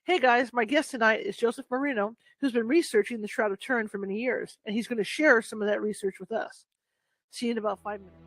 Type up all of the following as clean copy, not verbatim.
Hey guys, my guest tonight is Joseph Marino, who's been researching the Shroud of Turin for many years, and he's going to share some of that research with us. See you in about 5 minutes.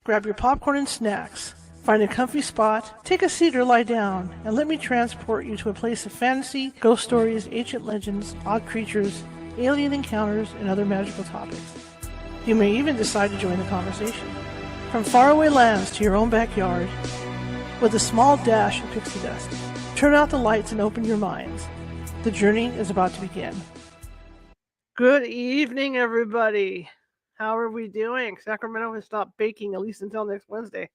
Grab your popcorn and snacks. Find a comfy spot, take a seat or lie down, and let me transport you to a place of fantasy, ghost stories, ancient legends, odd creatures, alien encounters, and other magical topics. You may even decide to join the conversation. From faraway lands to your own backyard, with a small dash of pixie dust. Turn out the lights and open your minds. The journey is about to begin. Good evening, everybody. How are we doing? Sacramento has stopped baking, at least until next Wednesday.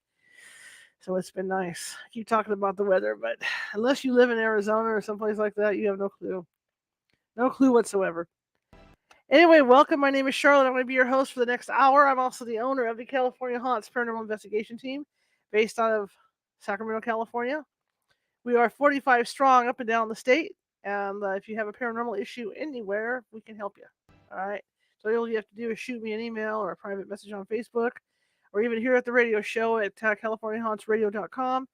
So it's been nice. I keep talking about the weather, but unless you live in Arizona or someplace like that, you have no clue. No clue whatsoever. Anyway, welcome. My name is Charlotte. I'm going to be your host for the next hour. I'm also the owner of the California Haunts Paranormal Investigation Team, based out of Sacramento, California. We are 45 strong up and down the state, and if you have a paranormal issue anywhere, we can help you. All right. So all you have to do is shoot me an email or a private message on Facebook, or even here at the radio show at CaliforniaHauntsRadio.com,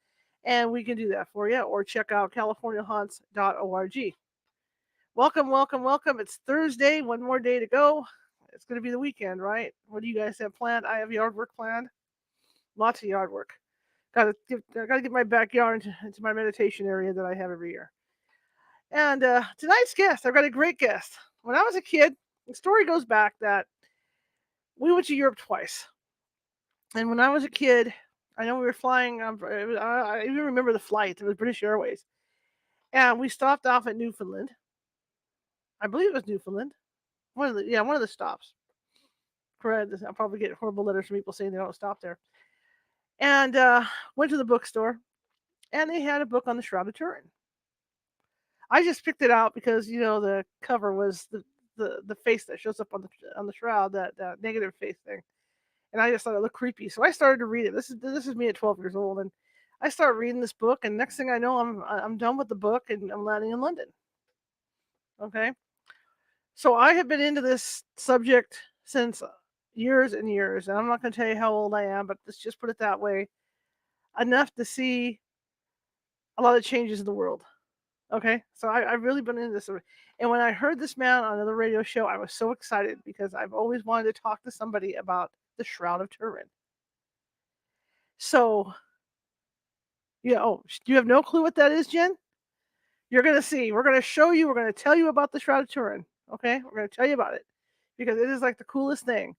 and we can do that for you. Or check out CaliforniaHaunts.org. Welcome, welcome, welcome. It's Thursday. One more day to go. It's going to be the weekend, right? What do you guys have planned? I have yard work planned. Lots of yard work. Got to get my backyard into my meditation area that I have every year. And tonight's guest, I've got a great guest. When I was a kid, the story goes back that we went to Europe twice. And when I was a kid, I know we were flying. I even remember the flight. It was British Airways. And we stopped off at Newfoundland. I believe it was Newfoundland. One of the stops. Correct. I'll probably get horrible letters from people saying they don't stop there. And went to the bookstore, and they had a book on the Shroud of Turin. I just picked it out because the cover was the face that shows up on the shroud, that negative face thing, and I just thought it looked creepy. So I started to read it. This is me at 12 years old, and I start reading this book, and next thing I know, I'm done with the book, and I'm landing in London. Okay. So I have been into this subject since years and years, and I'm not going to tell you how old I am, but let's just put it that way. Enough to see a lot of changes in the world. Okay, so I've really been into this. And when I heard this man on another radio show, I was so excited because I've always wanted to talk to somebody about the Shroud of Turin. So, do you have no clue what that is, Jen? You're going to see. We're going to show you. We're going to tell you about the Shroud of Turin. Okay, we're going to tell you about it because it is like the coolest thing.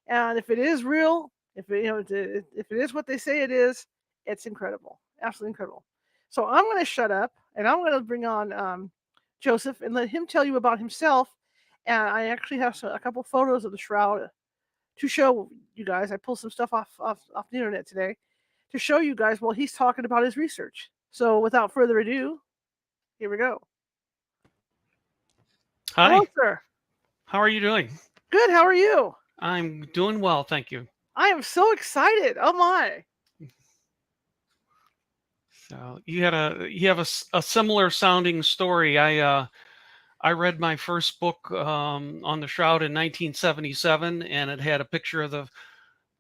And if it is real, if it is what they say it is, it's incredible, absolutely incredible. So I'm going to shut up and I'm going to bring on Joseph and let him tell you about himself. And I actually have a couple photos of the shroud to show you guys. I pulled some stuff off the internet today to show you guys while he's talking about his research. So without further ado, here we go. Hi. Hello, sir. How are you doing? Good. How are you? I'm doing well, thank you. I am so excited. Oh my. So you have a similar sounding story. I read my first book on the Shroud in 1977, and it had a picture of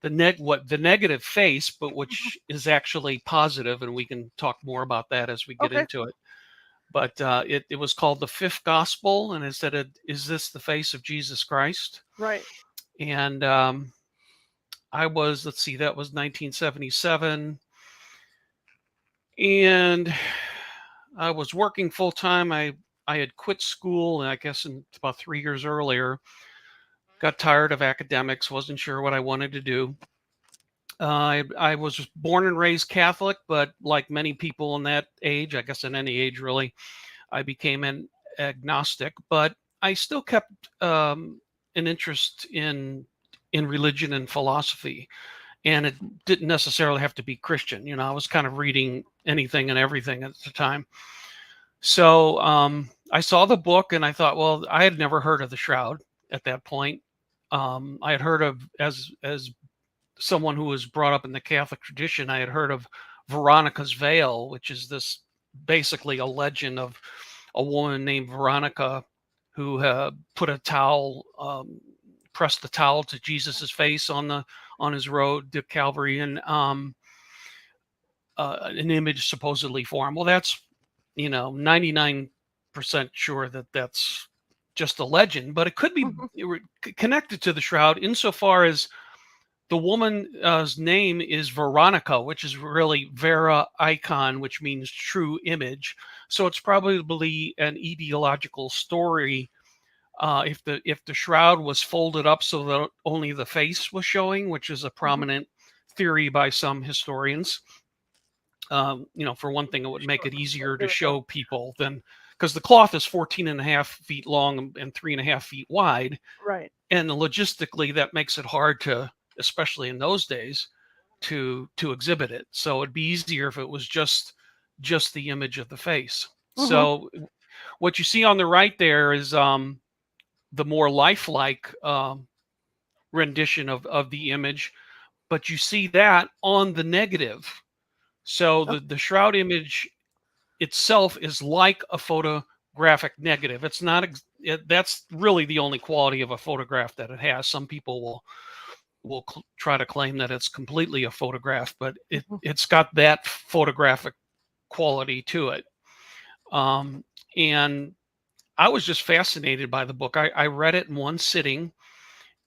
the negative face, but which is actually positive, and we can talk more about that as we get into it. But it was called The Fifth Gospel, and it said, "Is this the face of Jesus Christ?" Right. And that was 1977. And I was working full time. I had quit school, and I guess about 3 years earlier, got tired of academics, wasn't sure what I wanted to do. I was born and raised Catholic, but like many people in that age, I guess in any age really, I became an agnostic, but I still kept an interest in religion and philosophy. And it didn't necessarily have to be Christian. I was kind of reading anything and everything at the time. So I saw the book and I thought, well, I had never heard of the Shroud at that point. I had heard of, as someone who was brought up in the Catholic tradition, I had heard of Veronica's veil, which is this basically a legend of a woman named Veronica who put a towel, pressed the towel to Jesus's face on his road to Calvary, and an image supposedly for him. Well, that's 99% sure that that's just a legend, but it could be connected to the Shroud insofar as the woman's name is Veronica, which is really Vera icon, which means true image. So it's probably an ideological story. If the shroud was folded up so that only the face was showing, which is a prominent theory by some historians, For one thing, it would make it easier to show people than, because the cloth is 14.5 feet long and 3.5 feet wide. Right. And logistically, that makes it hard to, especially in those days, to exhibit it. So it'd be easier if it was just the image of the face. Mm-hmm. So what you see on the right there is the more lifelike rendition of the image, but you see that on the negative. So the shroud image itself is like a photographic negative. It's not. That's really the only quality of a photograph that it has. Some people will try to claim that it's completely a photograph, but it's got that photographic quality to it. And I was just fascinated by the book. I read it in one sitting,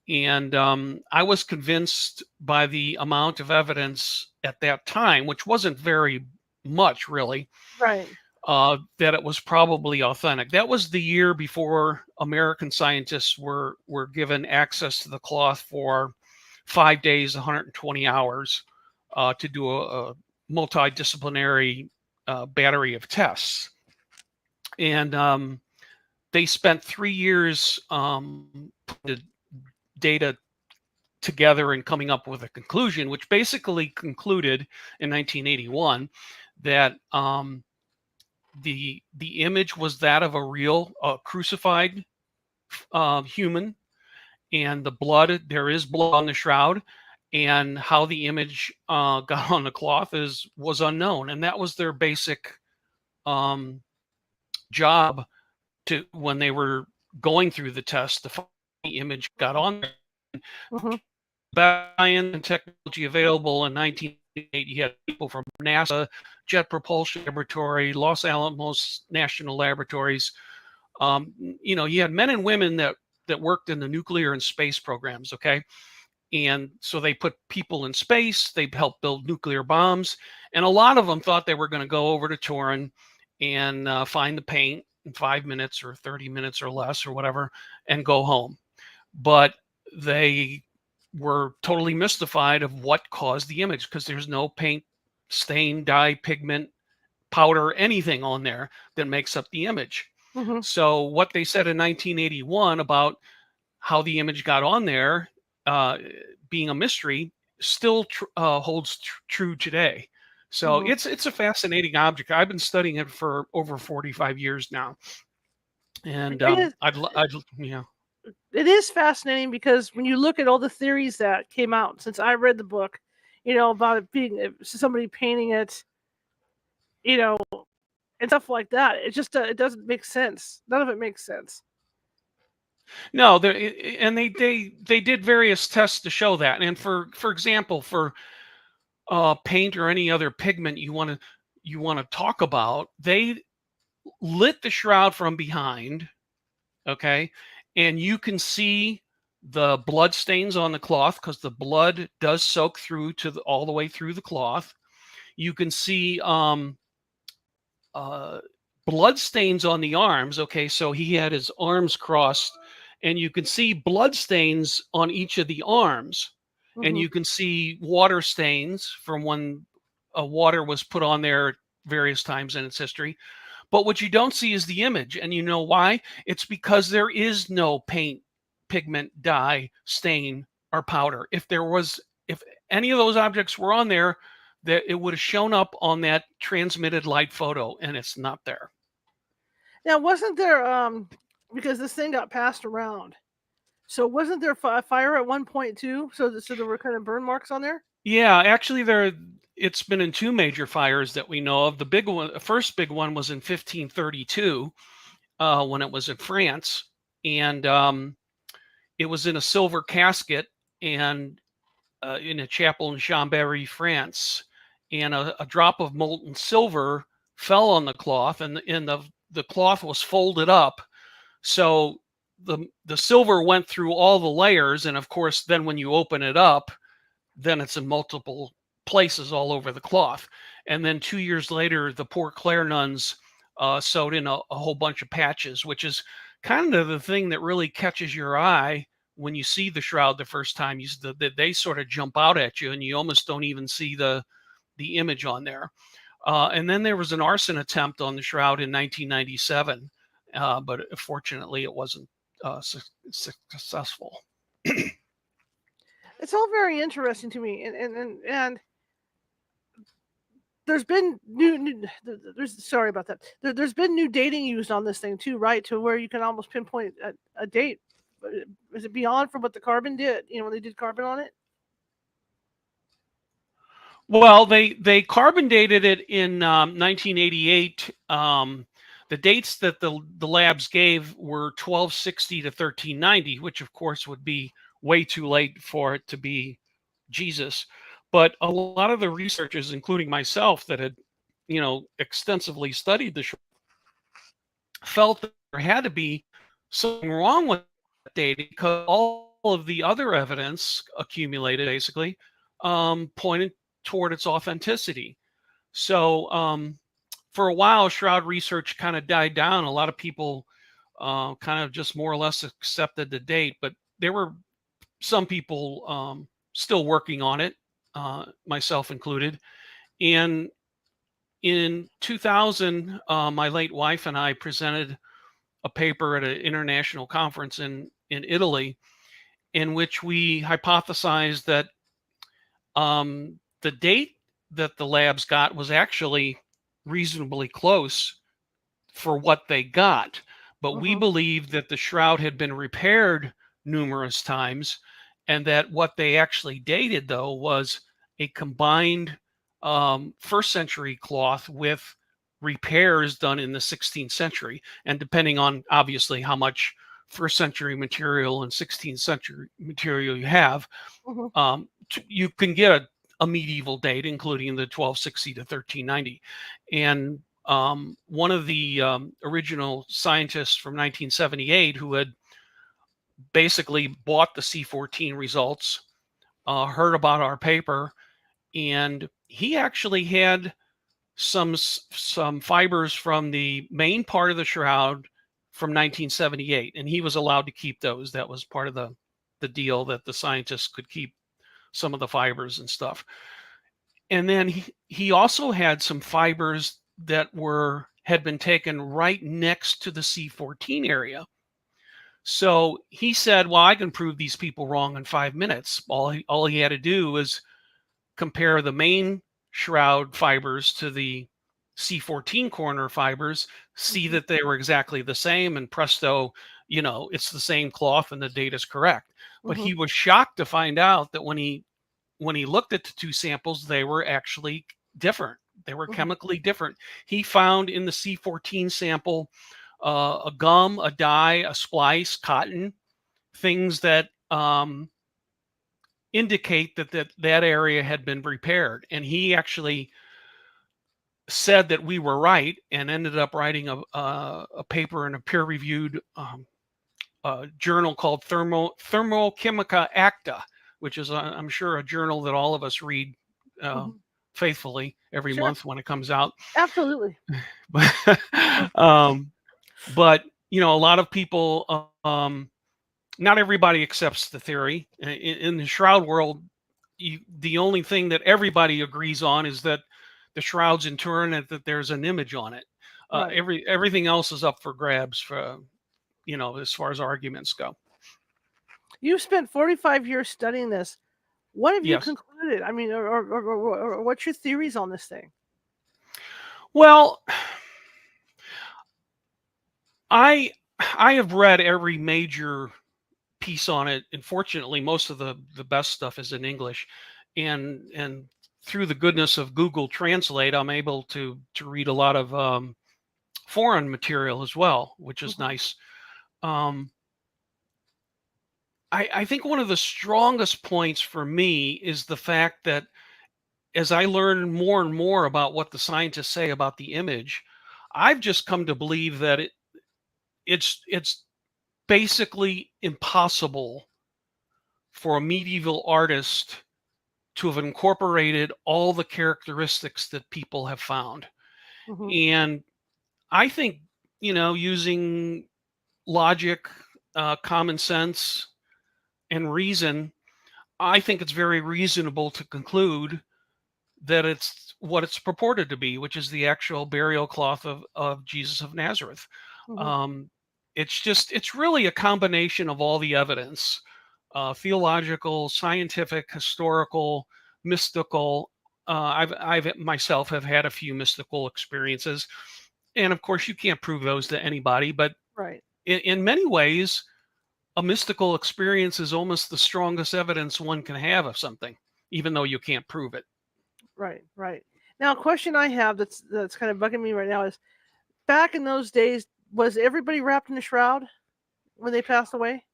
and I was convinced by the amount of evidence at that time, which wasn't very much really, Right. that it was probably authentic. That was the year before American scientists were given access to the cloth for 5 days, 120 hours, to do a multidisciplinary battery of tests. And they spent 3 years putting the data together and coming up with a conclusion, which basically concluded in 1981 that the image was that of a real crucified human, and the blood, there is blood on the shroud, and how the image got on the cloth was unknown. And that was their basic job to, when they were going through the test, to find the image got on there. Mm-hmm. Science and technology available in 1988, you had people from NASA, Jet Propulsion Laboratory, Los Alamos National Laboratories. You had men and women that worked in the nuclear and space programs. Okay. And so they put people in space, they helped build nuclear bombs. And a lot of them thought they were going to go over to Turin and find the paint in 5 minutes or 30 minutes or less or whatever and go home. But they were totally mystified of what caused the image, because there's no paint, stain, dye, pigment, powder, anything on there that makes up the image. Mm-hmm. So what they said in 1981 about how the image got on there, being a mystery, still holds true today. So it's a fascinating object. I've been studying it for over 45 years now, and it is fascinating, because when you look at all the theories that came out since I read the book, about it being somebody painting it, and stuff like that, it just it doesn't make sense. None of it makes sense. No, they did various tests to show that. And for example, for paint or any other pigment you want to talk about, they lit the shroud from behind, okay, and you can see the blood stains on the cloth, because the blood does soak through all the way through the cloth. You can see blood stains on the arms. Okay, so he had his arms crossed, and you can see blood stains on each of the arms. Mm-hmm. And you can see water stains from when water was put on there various times in its history. But what you don't see is the image. And you know why? It's because there is no paint, pigment, dye, stain, or powder. If any of those objects were on there, that it would have shown up on that transmitted light photo, and it's not there. Now, wasn't there, because this thing got passed around, so wasn't there a fire at one point too? So there were kind of burn marks on there? Yeah, actually it's been in 2 major fires that we know of. The big one, the first big one, was in 1532, when it was in France, and it was in a silver casket, and in a chapel in Chambéry, France, and a drop of molten silver fell on the cloth, and the cloth was folded up, so the silver went through all the layers, and of course, then when you open it up, then it's in multiple places all over the cloth. And then 2 years later, the Poor Clare nuns sewed in a whole bunch of patches, which is kind of the thing that really catches your eye when you see the shroud the first time. They sort of jump out at you, and you almost don't even see the image on there. And then there was an arson attempt on the shroud in 1997, but fortunately it wasn't successful. It's all very interesting to me, and there's been there's sorry about that. There's been new dating used on this thing too, right? To where you can almost pinpoint a date. Is it beyond from what the carbon did? When they did carbon on it. Well, they carbon dated it in 1988. The dates that the labs gave were 1260 to 1390, which of course would be way too late for it to be Jesus. But a lot of the researchers, including myself, that had extensively studied the felt that there had to be something wrong with that data because all of the other evidence accumulated basically pointed toward its authenticity. So for a while, shroud research kind of died down. A lot of people kind of just more or less accepted the date, but there were some people still working on it, myself included. And in 2000, my late wife and I presented a paper at an international conference in Italy, in which we hypothesized that the date that the labs got was actually reasonably close for what they got. But we believed that the shroud had been repaired numerous times, and that what they actually dated, though, was a combined first century cloth with repairs done in the 16th century. And depending on, obviously, how much first century material and 16th century material you have, you can get a medieval date, including the 1260 to 1390. And one of the original scientists from 1978 who had basically bought the C14 results, heard about our paper, and he actually had some fibers from the main part of the shroud from 1978, and he was allowed to keep those. That was part of the deal, that the scientists could keep some of the fibers and stuff. And then he also had some fibers that had been taken right next to the C14 area. So he said, well, I can prove these people wrong in 5 minutes. All he had to do was compare the main shroud fibers to the C14 corner fibers, see that they were exactly the same, and presto, it's the same cloth and the data is correct. But he was shocked to find out that when he looked at the two samples, they were actually different. They were chemically different. He found in the C14 sample a gum, a dye, a splice, cotton, things that indicate that area had been repaired. And he actually said that we were right, and ended up writing a paper in a peer-reviewed journal called Thermochemica Acta, which is, I'm sure, a journal that all of us read faithfully every month when it comes out. Absolutely. But a lot of people, not everybody accepts the theory. In the shroud world, the only thing that everybody agrees on is that the shroud's in Turin and that there's an image on it. Everything else is up for grabs for, as far as arguments go. You've spent 45 years studying this. What have you concluded? I mean, or what's your theories on this thing? Well, I have read every major piece on it, and fortunately, most of the best stuff is in English, and through the goodness of Google Translate, I'm able to read a lot of foreign material as well, which is nice. I think one of the strongest points for me is the fact that as I learn more and more about what the scientists say about the image, I've just come to believe that it's basically impossible for a medieval artist to have incorporated all the characteristics that people have found. And I think, using logic, common sense, and reason, I think it's very reasonable to conclude that it's what it's purported to be, which is the actual burial cloth of Jesus of Nazareth. Um, it's really a combination of all the evidence, theological, scientific, historical, mystical. I've myself have had a few mystical experiences, and of course you can't prove those to anybody, but Right. in many ways, a mystical experience is almost the strongest evidence one can have of something, even though you can't prove it. Right. Right. Now, a question I have that's kind of bugging me right now is, back in those days, was everybody wrapped in a shroud when they passed away?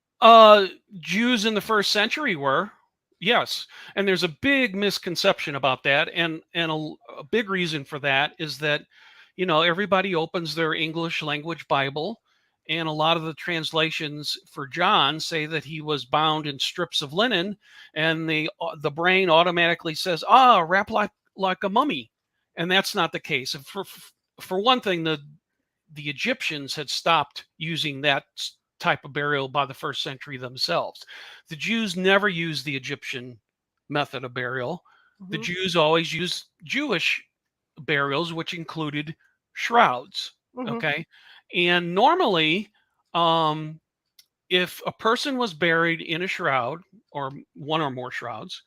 Jews in the first century were, yes, and there's a big misconception about that, and a big reason for that is that, everybody opens their English language Bible, and a lot of the translations for John say that he was bound in strips of linen, and the brain automatically says, wrap like a mummy, and that's not the case. For one thing, the Egyptians had stopped using that type of burial by the first century themselves. The Jews never used the Egyptian method of burial. The Jews always used Jewish burials, which included shrouds. Okay. And normally, if a person was buried in a shroud or one or more shrouds,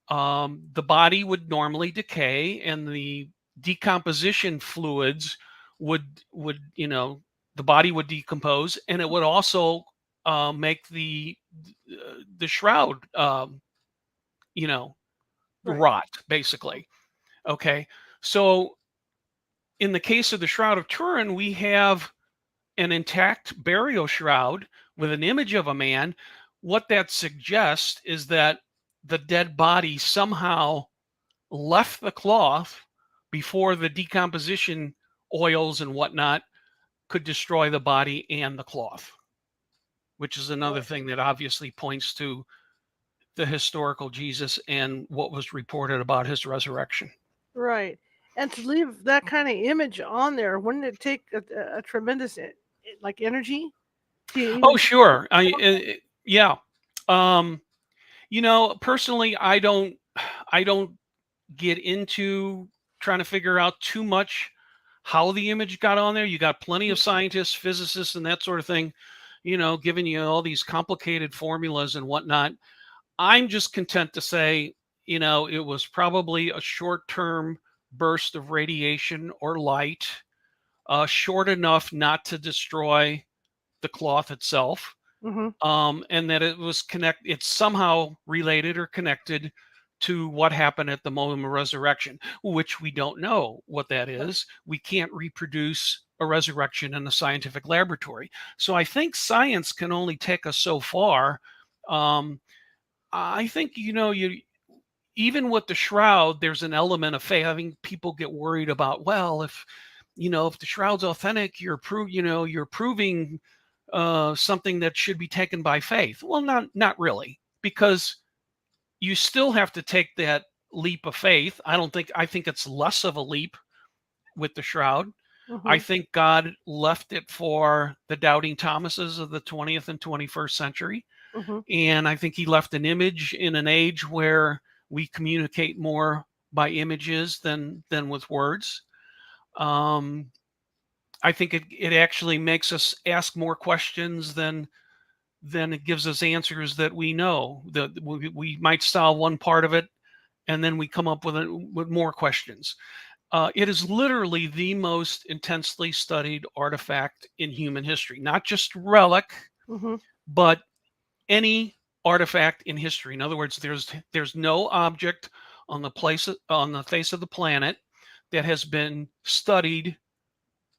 the body would normally decay and the decomposition fluids would the body would decompose, and it would also make the shroud Right. rot, basically. Okay, so in the case of the Shroud of Turin, we have an intact burial shroud with an image of a man. What that suggests is that the dead body somehow left the cloth before the decomposition oils and whatnot could destroy the body and the cloth, which is another Right. thing that obviously points to the historical Jesus and what was reported about his resurrection. Right. And to leave that kind of image on there, wouldn't it take a tremendous like energy to Oh, even? sure. Yeah. Um, personally, I don't get into trying to figure out too much how the image got on there. You got plenty of scientists, physicists, and that sort of thing, giving you all these complicated formulas and whatnot. I'm just content to say, it was probably a short term burst of radiation or light, short enough not to destroy the cloth itself. Mm-hmm. And that it's somehow related or connected to what happened at the moment of resurrection, which we don't know what that is. We can't reproduce a resurrection in a scientific laboratory. So I think science can only take us so far. I think, even with the shroud, there's an element of faith. I think people get worried about, well, if the shroud's authentic, you're proving something that should be taken by faith. Well, not really, because you still have to take that leap of faith. I think it's less of a leap with the shroud. I think God left it for the doubting Thomases of the 20th and 21st century. And I think he left an image in an age where we communicate more by images than with words. I think it actually makes us ask more questions than it gives us answers that we know. That we might solve one part of it, and then we come up with more questions. It is literally the most intensely studied artifact in human history, not just relic, but any artifact in history. In other words, there's no object on the face of the planet that has been studied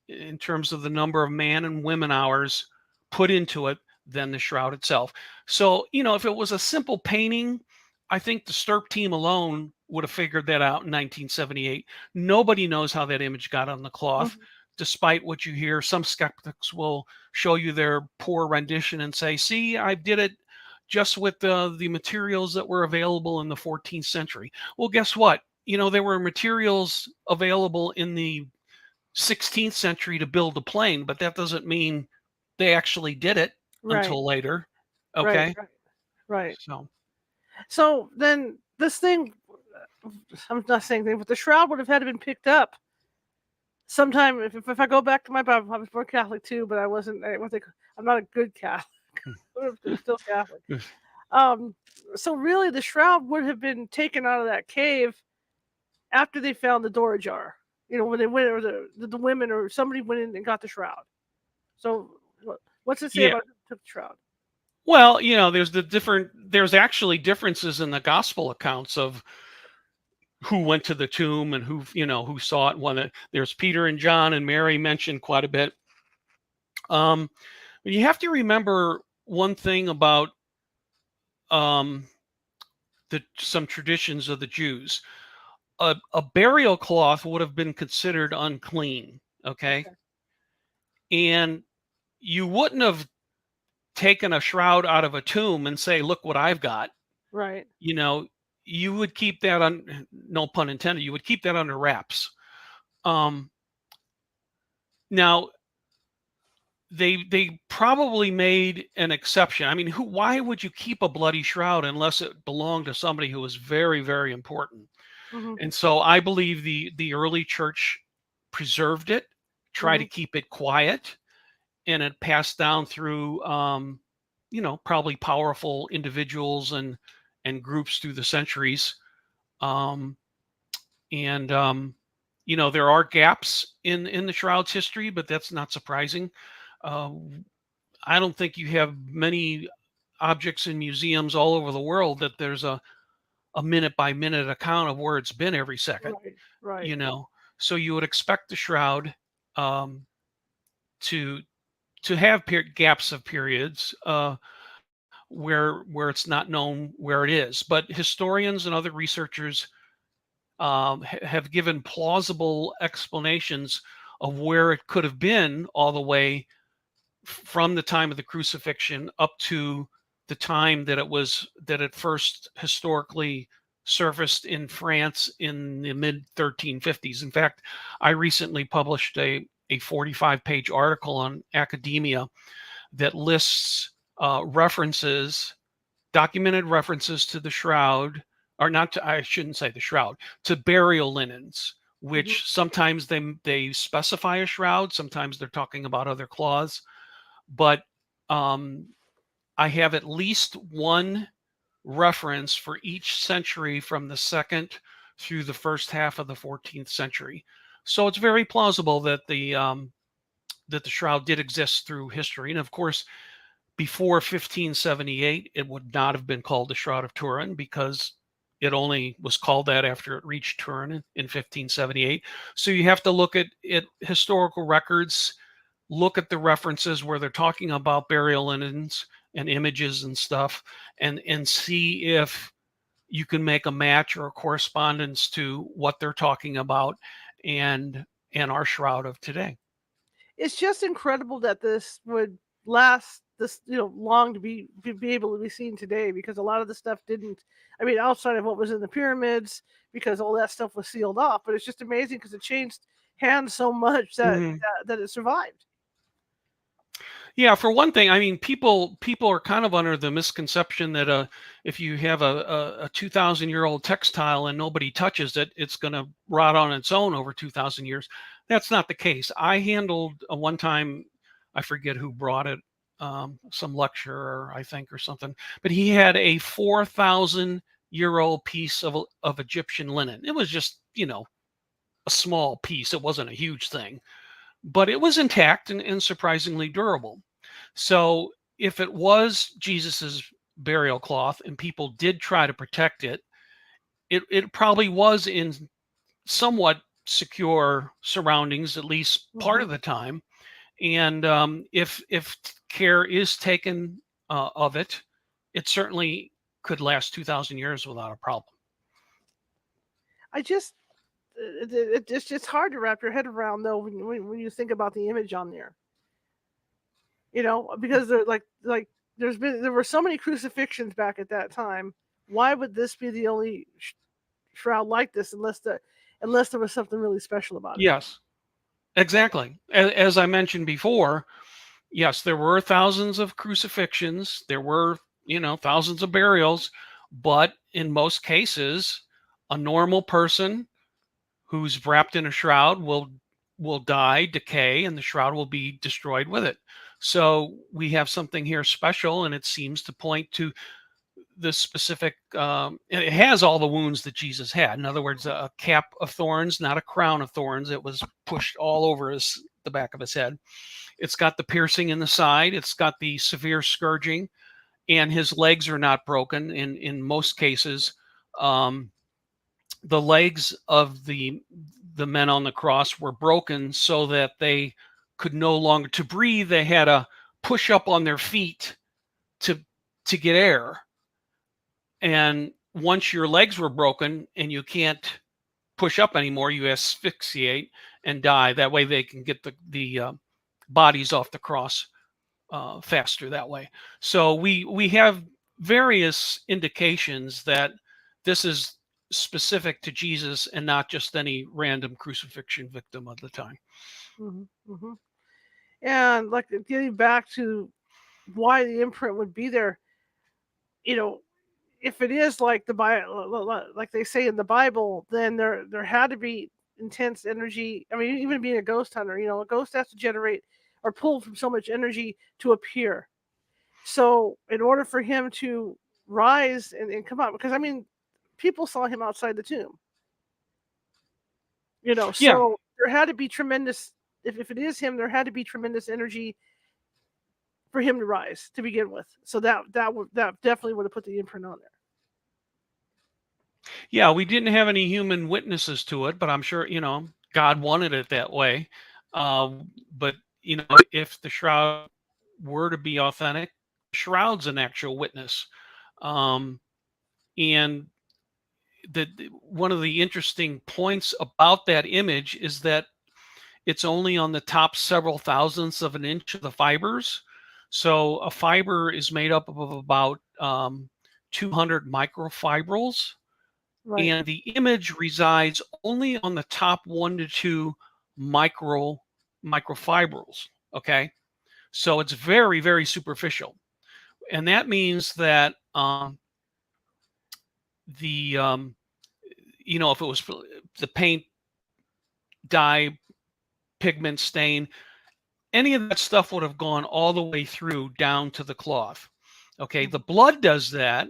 in terms of the number of man and women hours put into it than the shroud itself. So, if it was a simple painting, I think the Stirp team alone would have figured that out in 1978. Nobody knows how that image got on the cloth. Despite what you hear, some skeptics will show you their poor rendition and say, see, I did it just with the materials that were available in the 14th century. Well, guess what? There were materials available in the 16th century to build a plane, but that doesn't mean they actually did it Right. until later. Right. Okay. Right. So, So then this thing, I'm not saying anything, but the shroud would have had to been picked up sometime. If I go back to my Bible, I was born Catholic too, but I wasn't. I'm not a good Catholic. I'm still Catholic. So really, the shroud would have been taken out of that cave after they found the door ajar. When they went, or the women or somebody went in and got the shroud. So what's it say about who took the shroud? Well, there's actually differences in the gospel accounts of who went to the tomb and who saw it. There's Peter and John and Mary mentioned quite a bit. You have to remember one thing about some traditions of the Jews. A burial cloth would have been considered unclean, okay? And you wouldn't have taken a shroud out of a tomb and say, look what I've got. Right. You would keep that on, no pun intended, you would keep that under wraps. Now, they probably made an exception. I mean, why would you keep a bloody shroud unless it belonged to somebody who was very, very important? Mm-hmm. And so I believe the early church preserved it, tried to keep it quiet, and it passed down through probably powerful individuals and groups through the centuries. There are gaps in the shroud's history, but that's not surprising. I don't think you have many objects in museums all over the world that there's a minute by minute account of where it's been every second. Right. So you would expect the shroud to have gaps of periods where it's not known where it is. But historians and other researchers have given plausible explanations of where it could have been all the way from the time of the crucifixion up to the time that it first historically surfaced in France in the mid 1350s. In fact, I recently published a 45-page article on academia that lists documented references to the shroud, or I shouldn't say the shroud, to burial linens, which sometimes they specify a shroud, sometimes they're talking about other cloths. But I have at least one reference for each century from the second through the first half of the 14th century. So it's very plausible that the shroud did exist through history. And of course, before 1578, it would not have been called the Shroud of Turin, because it only was called that after it reached Turin in 1578. So you have to look at historical records, look at the references where they're talking about burial linens and images and stuff, and see if you can make a match or a correspondence to what they're talking about and our shroud of today. It's just incredible that this would last this long to be able to be seen today, because a lot of the stuff didn't. I mean, outside of what was in the pyramids, because all that stuff was sealed off. But it's just amazing because it changed hands so much that it survived. Yeah, for one thing, I mean, people are kind of under the misconception that if you have a 2,000-year-old textile and nobody touches it, it's going to rot on its own over 2,000 years. That's not the case. I handled one time, I forget who brought it, some lecturer, I think, or something, but he had a 4,000-year-old piece of Egyptian linen. It was just, a small piece. It wasn't a huge thing, but it was intact and surprisingly durable. So if it was Jesus's burial cloth and people did try to protect it, it probably was in somewhat secure surroundings, at least part of the time. And if care is taken of it, it certainly could last 2,000 years without a problem. It's just hard to wrap your head around, though, when you think about the image on there. Because there were so many crucifixions back at that time. Why would this be the only shroud like this, unless there was something really special about it? Yes, exactly. As I mentioned before, yes, there were thousands of crucifixions. There were, thousands of burials, but in most cases, A normal person who's wrapped in a shroud will die, decay, and the shroud will be destroyed with it. So we have something here special, and it seems to point to the specific. It has all the wounds that Jesus had. In other words, a cap of thorns, not a crown of thorns. It was pushed all over the back of his head. It's got the piercing in the side. It's got the severe scourging, and his legs are not broken. In most cases, the legs of the men on the cross were broken so that they could no longer to breathe. They had to push up on their feet to get air. And once your legs were broken and you can't push up anymore, you asphyxiate and die. That way they can get the bodies off the cross faster that way. So we have various indications that this is specific to Jesus and not just any random crucifixion victim of the time. Mm-hmm, mm-hmm. And like getting back to why the imprint would be there, if it is like the Bible, like they say in the Bible, then there had to be intense energy. I mean, even being a ghost hunter, a ghost has to generate or pull from so much energy to appear. So in order for him to rise and come out, because I mean, people saw him outside the tomb. So there had to be tremendous. If it is him, there had to be tremendous energy for him to rise to begin with. So that definitely would have put the imprint on there. Yeah, we didn't have any human witnesses to it, but I'm sure, God wanted it that way. But, if the shroud were to be authentic, the shroud's an actual witness. And one of the interesting points about that image is that it's only on the top several thousandths of an inch of the fibers. So a fiber is made up of about 200 microfibrils. Right. And the image resides only on the top 1 to 2 microfibrils. Okay, so it's very, very superficial, and that means that if it was the paint, dye, pigment, stain, any of that stuff would have gone all the way through down to the cloth. Okay, the blood does that.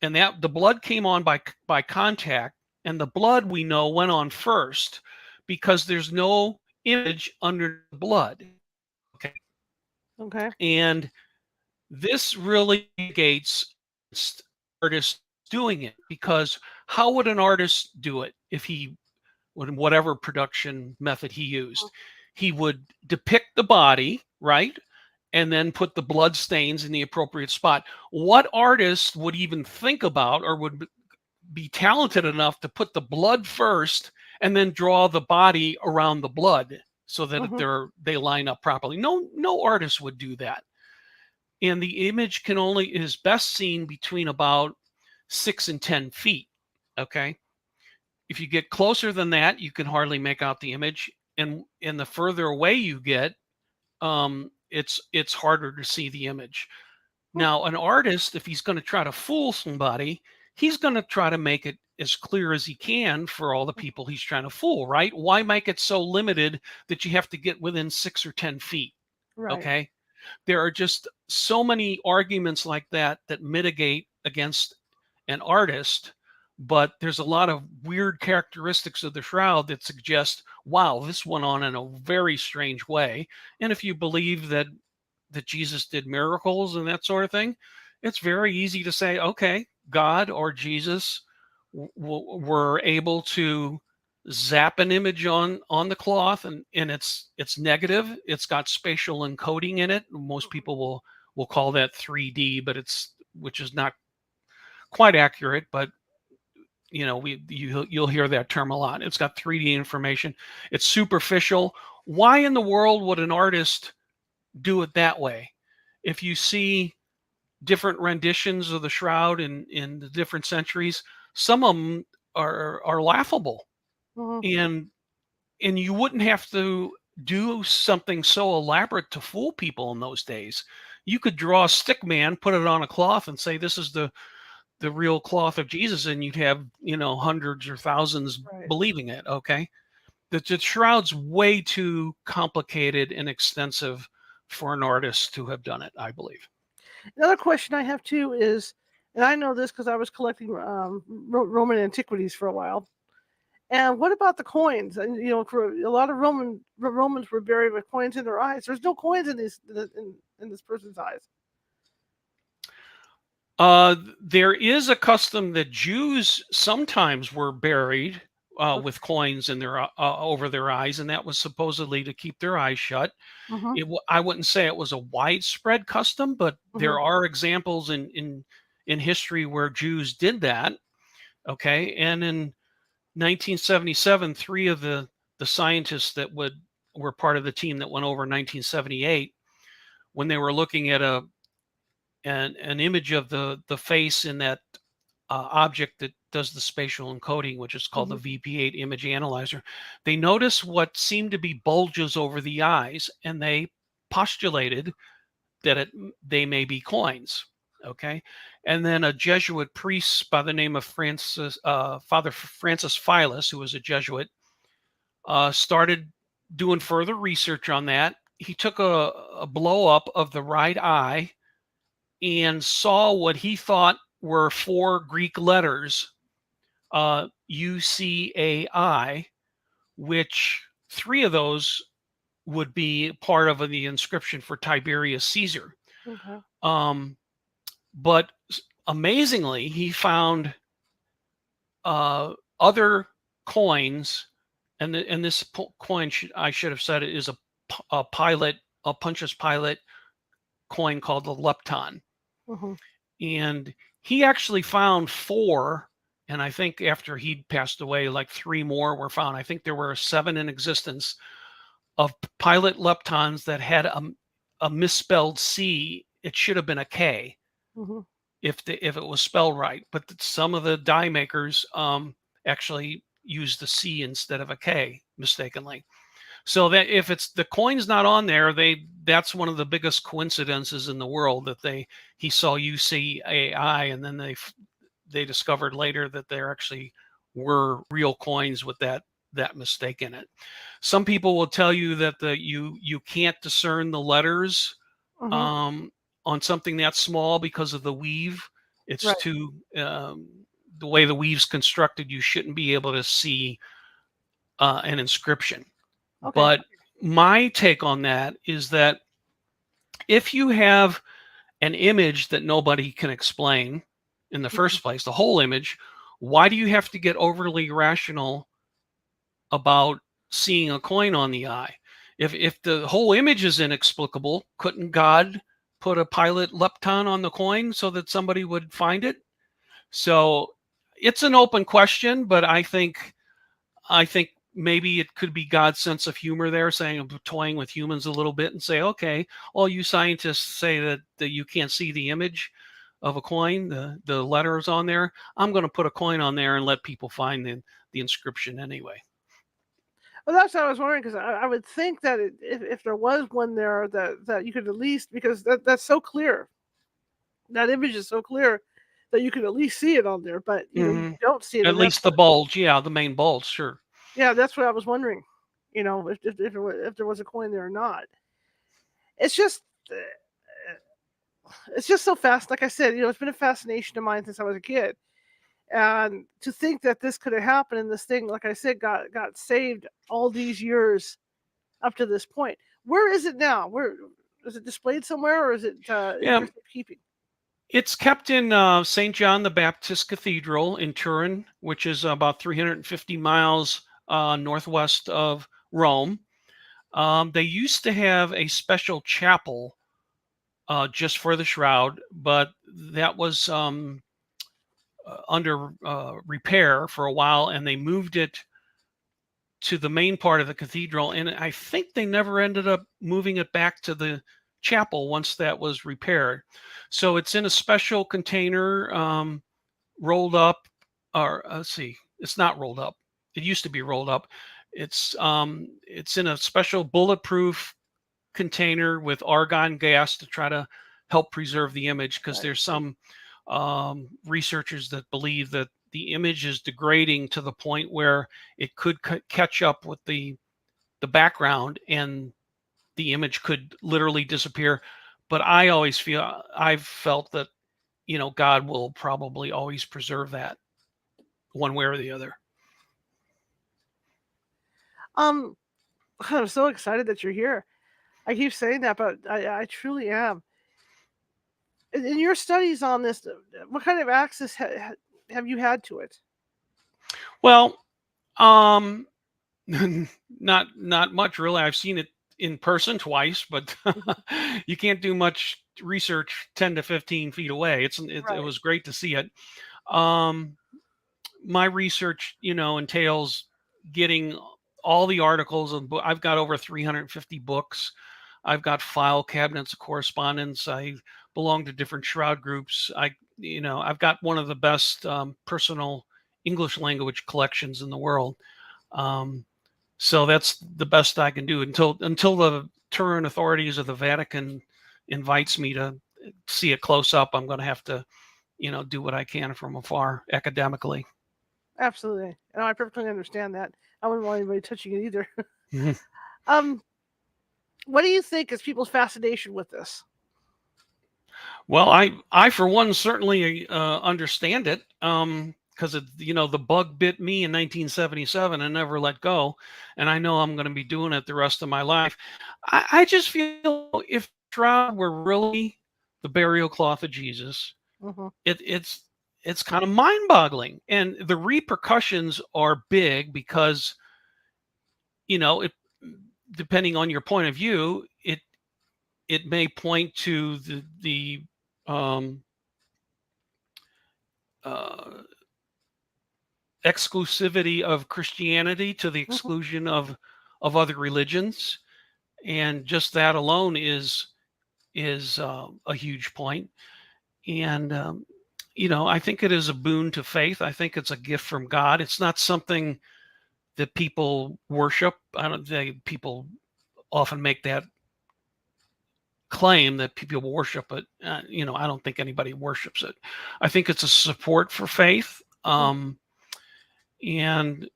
And that the blood came on by contact, and the blood we know went on first because there's no image under the blood. Okay. And this really negates artists doing it, because how would an artist do it if whatever production method he used? He would depict the body, right? And then put the blood stains in the appropriate spot. What artist would even think about or would be talented enough to put the blood first and then draw the body around the blood so that they line up properly? No artist would do that. And the image is best seen between about 6 and 10 feet. Okay. If you get closer than that, you can hardly make out the image. And the further away you get, it's harder to see the image. Now, an artist, if he's going to try to fool somebody, he's going to try to make it as clear as he can for all the people he's trying to fool, right? Why make it so limited that you have to get within 6 or 10 feet? Right. Okay. There are just so many arguments like that mitigate against an artist, but there's a lot of weird characteristics of the shroud that suggest, wow, this went on in a very strange way. And if you believe that Jesus did miracles and that sort of thing, it's very easy to say, okay, God or Jesus were able to zap an image on the cloth, and it's negative. It's got spatial encoding in it. Most people will call that 3D, but which is not quite accurate, but you'll hear that term a lot. It's got 3D information. It's superficial. Why in the world would an artist do it that way? If you see different renditions of the shroud in the different centuries, some of them are laughable. And you wouldn't have to do something so elaborate to fool people in those days. You could draw a stick man, put it on a cloth, and say, this is the the real cloth of Jesus, and you'd have, hundreds or thousands Right. believing it. Okay. The shroud's way too complicated and extensive for an artist to have done it, I believe. Another question I have too is, and I know this because I was collecting Roman antiquities for a while. And what about the coins? And for a lot of Romans were buried with coins in their eyes. There's no coins in this person's eyes. There is a custom that Jews sometimes were buried with coins in their over their eyes, and that was supposedly to keep their eyes shut. I wouldn't say it was a widespread custom, but there are examples in history where Jews did that. Okay, and in 1977, three of the scientists that were part of the team that went over in 1978, when they were looking at an image of the face in that object that does the spatial encoding, which is called the VP8 image analyzer, they noticed what seemed to be bulges over the eyes, and they postulated that they may be coins. Okay, and then a Jesuit priest by the name of Father Francis Philis, who was a Jesuit, started doing further research on that. He took a blow up of the right eye and saw what he thought were 4 Greek letters, UCAI, which 3 of those would be part of the inscription for Tiberius Caesar. Okay. But amazingly, he found other coins, and this coin, I should have said it, is a Pontius Pilate coin called the lepton. And he actually found 4, and I think after he'd passed away, like 3 more were found. I think there were 7 in existence of Pilate leptons that had a misspelled C. It should have been a K if it was spelled right. But some of the die makers actually used the C instead of a K mistakenly. So that if the coin's not on there, that's one of the biggest coincidences in the world, that he saw UCAI, and then they discovered later that there actually were real coins with that mistake in it. Some people will tell you that you can't discern the letters on something that small because of the weave. It's too the way the weave's constructed. You shouldn't be able to see an inscription. Okay. But my take on that is that if you have an image that nobody can explain in the first place, the whole image, why do you have to get overly rational about seeing a coin on the eye? If the whole image is inexplicable, couldn't God put a Pilate lepton on the coin so that somebody would find it? So it's an open question, but I think maybe it could be God's sense of humor there, saying I'm toying with humans a little bit, and say, okay, all you scientists say that you can't see the image of a coin, the letters on there. I'm going to put a coin on there and let people find the inscription anyway. Well, that's what I was wondering, because I would think that if there was one there, that you could at least, because that's so clear, that image is so clear that you could at least see it on there, but you don't see it. At least the bulge, the main bulge, sure. Yeah, that's what I was wondering. If there was a coin there or not. It's just so fast. Like I said, it's been a fascination of mine since I was a kid. And to think that this could have happened, and this thing, like I said, got saved all these years up to this point. Where is it now? Where is it displayed somewhere, or is it in keeping? It's kept in St. John the Baptist Cathedral in Turin, which is about 350 miles northwest of Rome. They used to have a special chapel just for the shroud, but that was under repair for a while, and they moved it to the main part of the cathedral, and I think they never ended up moving it back to the chapel once that was repaired. So it's in a special container, rolled up, or let's see, it's not rolled up. It used to be rolled up. It's in a special bulletproof container with argon gas to try to help preserve the image, because there's some researchers that believe that the image is degrading to the point where it could catch up with the background and the image could literally disappear. But I've felt that, God will probably always preserve that one way or the other. I'm so excited that you're here. I keep saying that, but I truly am. In your studies on this, what kind of access have you had to it? Well, not much really. I've seen it in person twice, but you can't do much research 10 to 15 feet away. It was great to see it. My research, entails getting all the articles, and I've got over 350 books. I've got file cabinets of correspondence. I belong to different shroud groups. I've got one of the best personal English language collections in the world. So that's the best I can do until the Turin authorities of the Vatican invites me to see it close up. I'm going to have to, do what I can from afar academically. Absolutely, and I perfectly understand that. I wouldn't want anybody touching it either. What do you think is people's fascination with this? Well, I for one certainly understand it. Because the bug bit me in 1977 and never let go, and I know I'm going to be doing it the rest of my life. I just feel if shroud were really the burial cloth of Jesus, it's kind of mind-boggling, and the repercussions are big because it, depending on your point of view, it may point to the exclusivity of Christianity to the exclusion of other religions, and just that alone is a huge point. And I think it is a boon to faith. I think it's a gift from God. It's not something that people worship. I don't think people often make that claim that people worship it. I don't think anybody worships it. I think it's a support for faith. And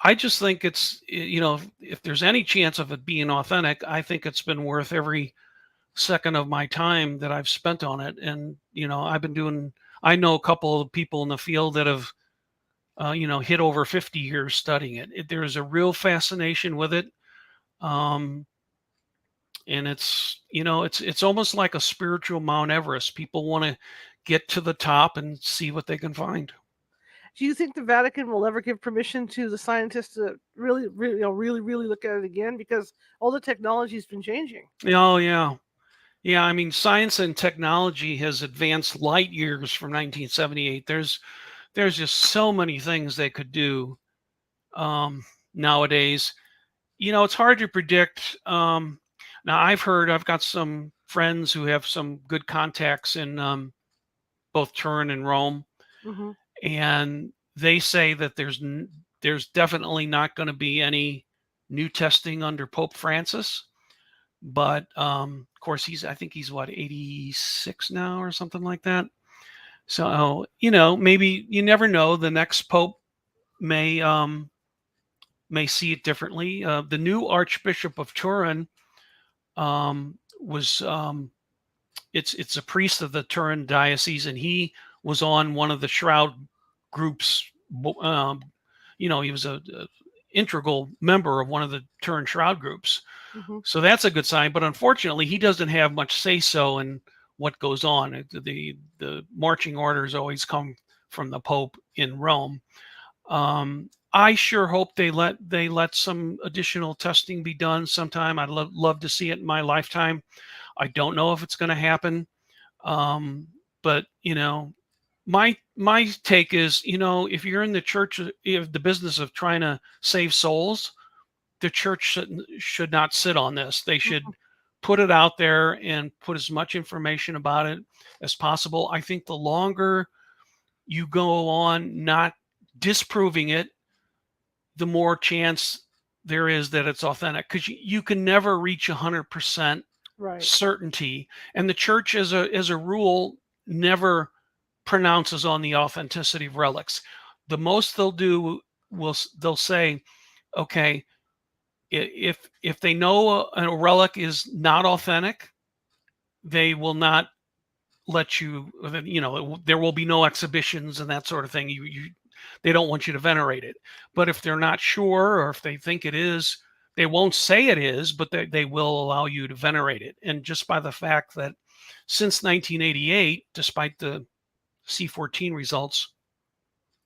I just think it's, if there's any chance of it being authentic, I think it's been worth every second of my time that I've spent on it. And, I know a couple of people in the field that have, hit over 50 years studying it. There's a real fascination with it. And it's almost like a spiritual Mount Everest. People want to get to the top and see what they can find. Do you think the Vatican will ever give permission to the scientists to really look at it again? Because all the technology's been changing. Oh, yeah. Yeah, I mean, science and technology has advanced light years from 1978. There's just so many things they could do nowadays. It's hard to predict. Now, I've got some friends who have some good contacts in both Turin and Rome, and they say that there's definitely not going to be any new testing under Pope Francis. But of course, I think he's what, 86 now or something like that. So maybe, you never know. The next Pope may see it differently. The new Archbishop of Turin was it's a priest of the Turin diocese, and he was on one of the shroud groups. He was a integral member of one of the Turin shroud groups. So that's a good sign. But unfortunately, he doesn't have much say-so in what goes on. The marching orders always come from the Pope in Rome. I sure hope they let some additional testing be done sometime. I'd love to see it in my lifetime. I don't know if it's going to happen. But my take is, if you're in the church, if the business of trying to save souls, the church should not sit on this. They should put it out there and put as much information about it as possible. I think the longer you go on not disproving it, the more chance there is that it's authentic, because you can never reach 100% certainty. And the church, as a rule, never pronounces on the authenticity of relics. The most they'll do they'll say, okay, if they know a relic is not authentic, they will not let you, there will be no exhibitions and that sort of thing. They don't want you to venerate it. But if they're not sure, or if they think it is, they won't say it is, but they will allow you to venerate it. And just by the fact that since 1988, despite the C14 results,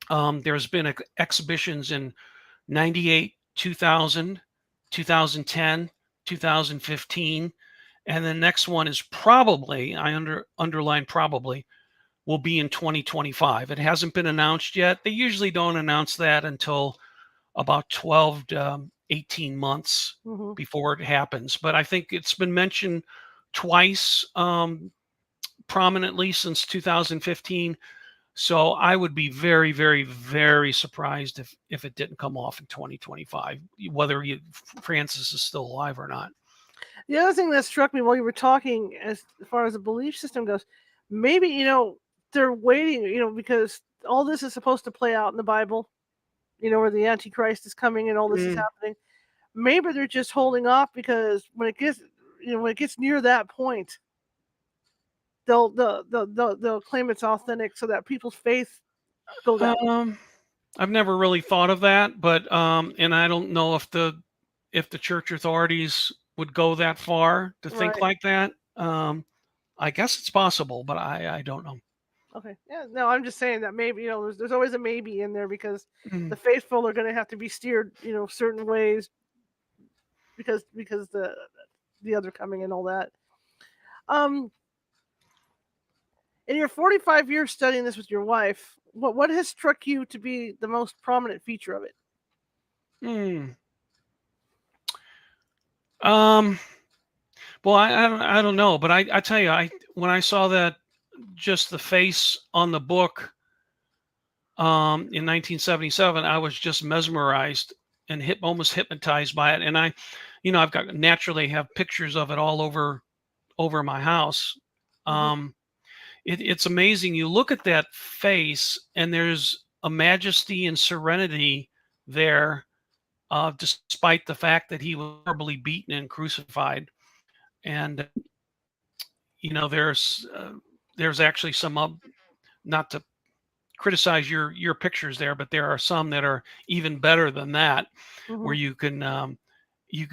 there's been exhibitions in 98, 2000, 2010, 2015. And the next one is probably, underline probably, will be in 2025. It hasn't been announced yet. They usually don't announce that until about 12 to 18 months before it happens. But I think it's been mentioned twice prominently since 2015. So I would be very, very, very surprised if it didn't come off in 2025, whether Francis is still alive or not. The other thing that struck me while you were talking, as far as the belief system goes, maybe, they're waiting, because all this is supposed to play out in the Bible, where the Antichrist is coming and all this is happening. Maybe they're just holding off because when it gets near that point, they'll claim it's authentic so that people's faith goes out. I've never really thought of that, but and I don't know if the church authorities would go that far to think like that. I guess it's possible, but I don't know. Okay. Yeah. No, I'm just saying that maybe, there's always a maybe in there because the faithful are going to have to be steered, certain ways because the other coming and all that. In your 45 years studying this with your wife, what has struck you to be the most prominent feature of it? Well, I don't know, but I tell you, when I saw that, just the face on the book in 1977, I was just mesmerized and almost hypnotized by it. And I've got naturally have pictures of it all over my house. It's amazing. You look at that face, and there's a majesty and serenity there, despite the fact that he was horribly beaten and crucified. And there's actually some, not to criticize your pictures there, but there are some that are even better than that, where you can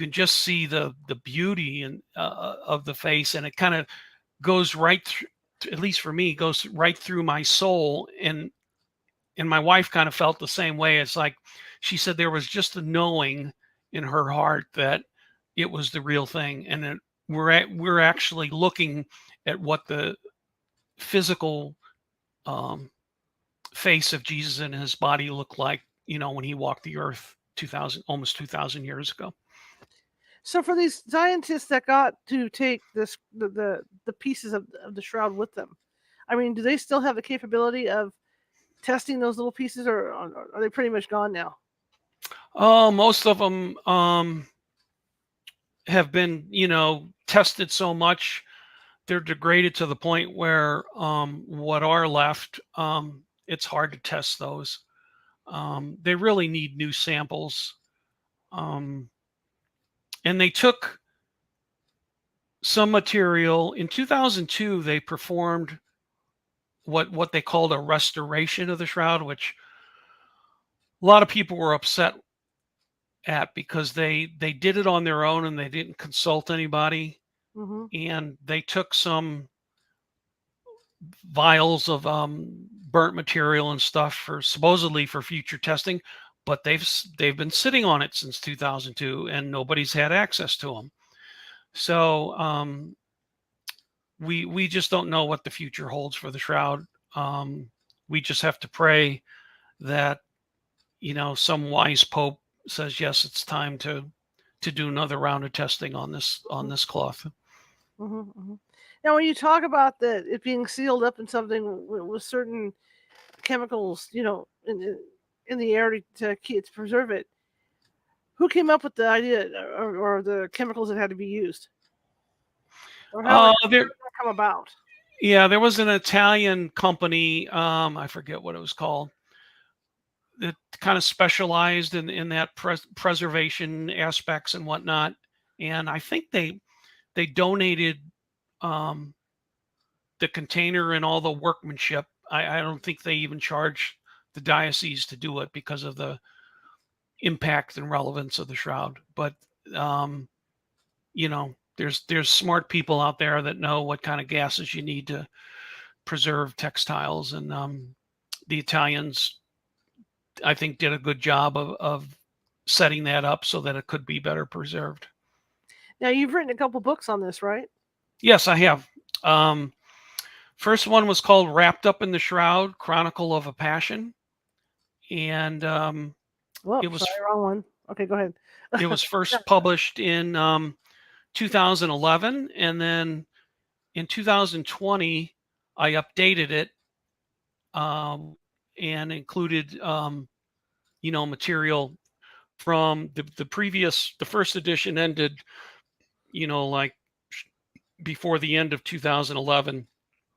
just see the beauty and of the face, and it kind of goes right through, at least for me, goes right through my soul. And my wife kind of felt the same way. It's like she said there was just a knowing in her heart that it was the real thing, and that we're actually looking at what the physical face of Jesus and his body looked like, when he walked the earth almost 2,000 years ago. So for these scientists that got to take the pieces of the shroud with them, I mean, do they still have the capability of testing those little pieces, or are they pretty much gone now? Most of them have been, tested so much, they're degraded to the point where what are left, it's hard to test those. They really need new samples. And they took some material. In 2002, they performed what they called a restoration of the shroud, which a lot of people were upset at because they did it on their own and they didn't consult anybody. And they took some vials of burnt material and stuff supposedly for future testing, but they've been sitting on it since 2002 and nobody's had access to them. So we just don't know what the future holds for the shroud. We just have to pray that some wise pope says yes, it's time to do another round of testing on this cloth. Now, when you talk about it being sealed up in something with certain chemicals, in the air to preserve it, who came up with the idea or the chemicals that had to be used? Or how did that come about? Yeah, there was an Italian company, I forget what it was called, that kind of specialized in that preservation aspects and whatnot. And I think they donated um, the container and all the workmanship. I don't think they even charged the diocese to do it because of the impact and relevance of the shroud. But um, there's smart people out there that know what kind of gases you need to preserve textiles, and the Italians, I think, did a good job of setting that up so that it could be better preserved. Now, you've written a couple books on this, right? Yes, I have. First one was called "Wrapped Up in the Shroud: Chronicle of a Passion," and Whoa, it was sorry, wrong one. Okay, go ahead. it was first published in 2011, and then in 2020 I updated it and included material from the first edition ended like before the end of 2011.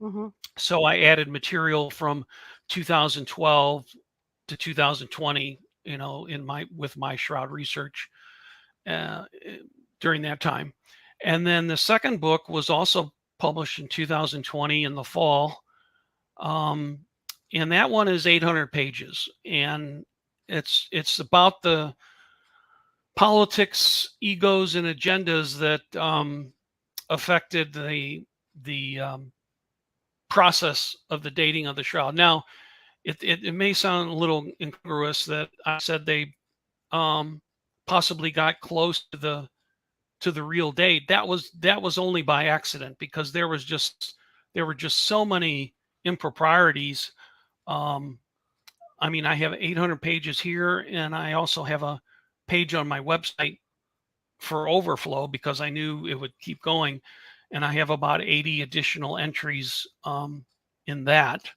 Mm-hmm. So I added material from 2012 to 2020, with my shroud research uh, during that time. And then the second book was also published in 2020 in the fall. And that one is 800 pages, and it's about the politics, egos, and agendas that affected the process of the dating of the shroud. Now, it may sound a little incongruous that I said they possibly got close to the real date. That was only by accident, because there were just so many improprieties. I mean, I have 800 pages here, and I also have a page on my website for overflow because I knew it would keep going, and I have about 80 additional entries in that.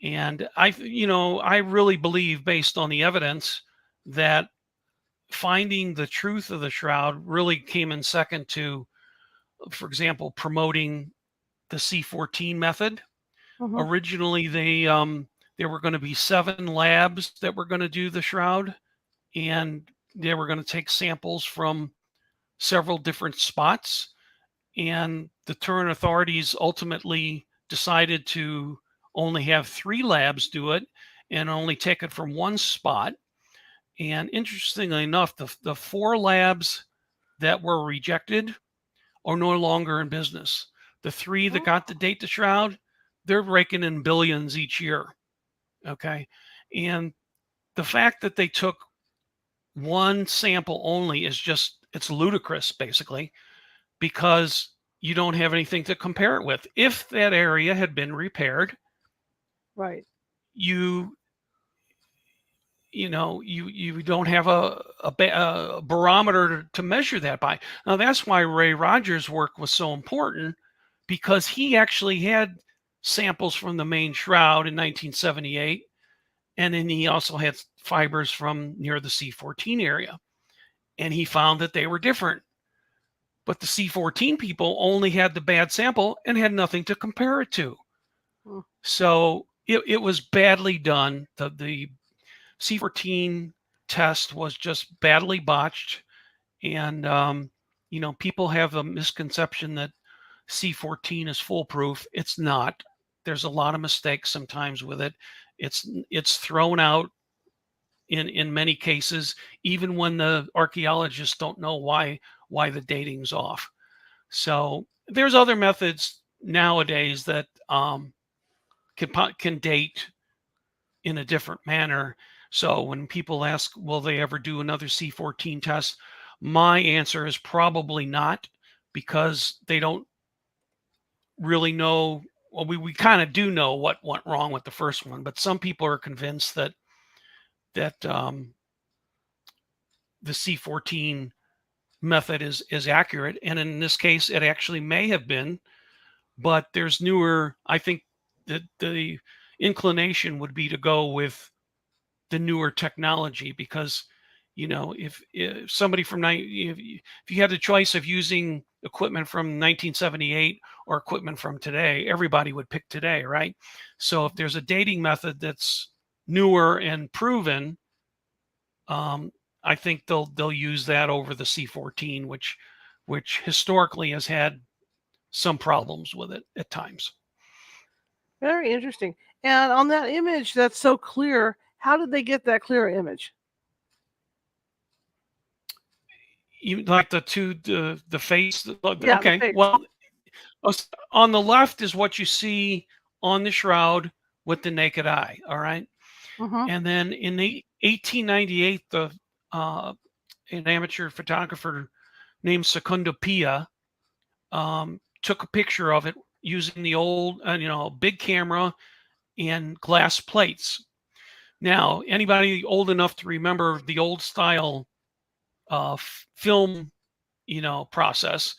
And I really believe, based on the evidence, that finding the truth of the shroud really came in second to, for example, promoting the C14 method. Mm-hmm. Originally, there were going to be 7 labs that were going to do the shroud, and they were going to take samples from several different spots. And the Turin authorities ultimately decided to only have 3 labs do it and only take it from one spot. And interestingly enough, the 4 labs that were rejected are no longer in business. The 3 that got the date to shroud, they're raking in billions each year. Okay. And the fact that they took one sample only it's ludicrous, basically, because you don't have anything to compare it with. If that area had been repaired, right, you don't have a barometer to measure that by. Now, that's why Ray Rogers' work was so important, because he actually had samples from the main shroud in 1978, and then he also had fibers from near the C14 area, and he found that they were different. But the C14 people only had the bad sample and had nothing to compare it to. So it was badly done. The C14 test was just badly botched. And, people have a misconception that C14 is foolproof. It's not. There's a lot of mistakes sometimes with it. It's thrown out in many cases, even when the archaeologists don't know why the dating's off. So there's other methods nowadays that can date in a different manner. So when people ask, will they ever do another C14 test? My answer is probably not, because they don't really know. Well, we kind of do know what went wrong with the first one, but some people are convinced that the C14 method is accurate, and in this case, it actually may have been. But there's newer. I think that the inclination would be to go with the newer technology, because if somebody if you had the choice of using equipment from 1978 or equipment from today, everybody would pick today, right? So if there's a dating method that's newer and proven, I think they'll use that over the C14, which historically has had some problems with it at times. Very interesting. And on that image that's so clear, how did they get that clear image? You like the face? Yeah, the Okay, face. well, on the left is what you see on the shroud with the naked eye. All right, Mm-hmm. and then in the 1898, an amateur photographer named Secondo Pia took a picture of it using the old, big camera and glass plates. Now, anybody old enough to remember the old style film, process,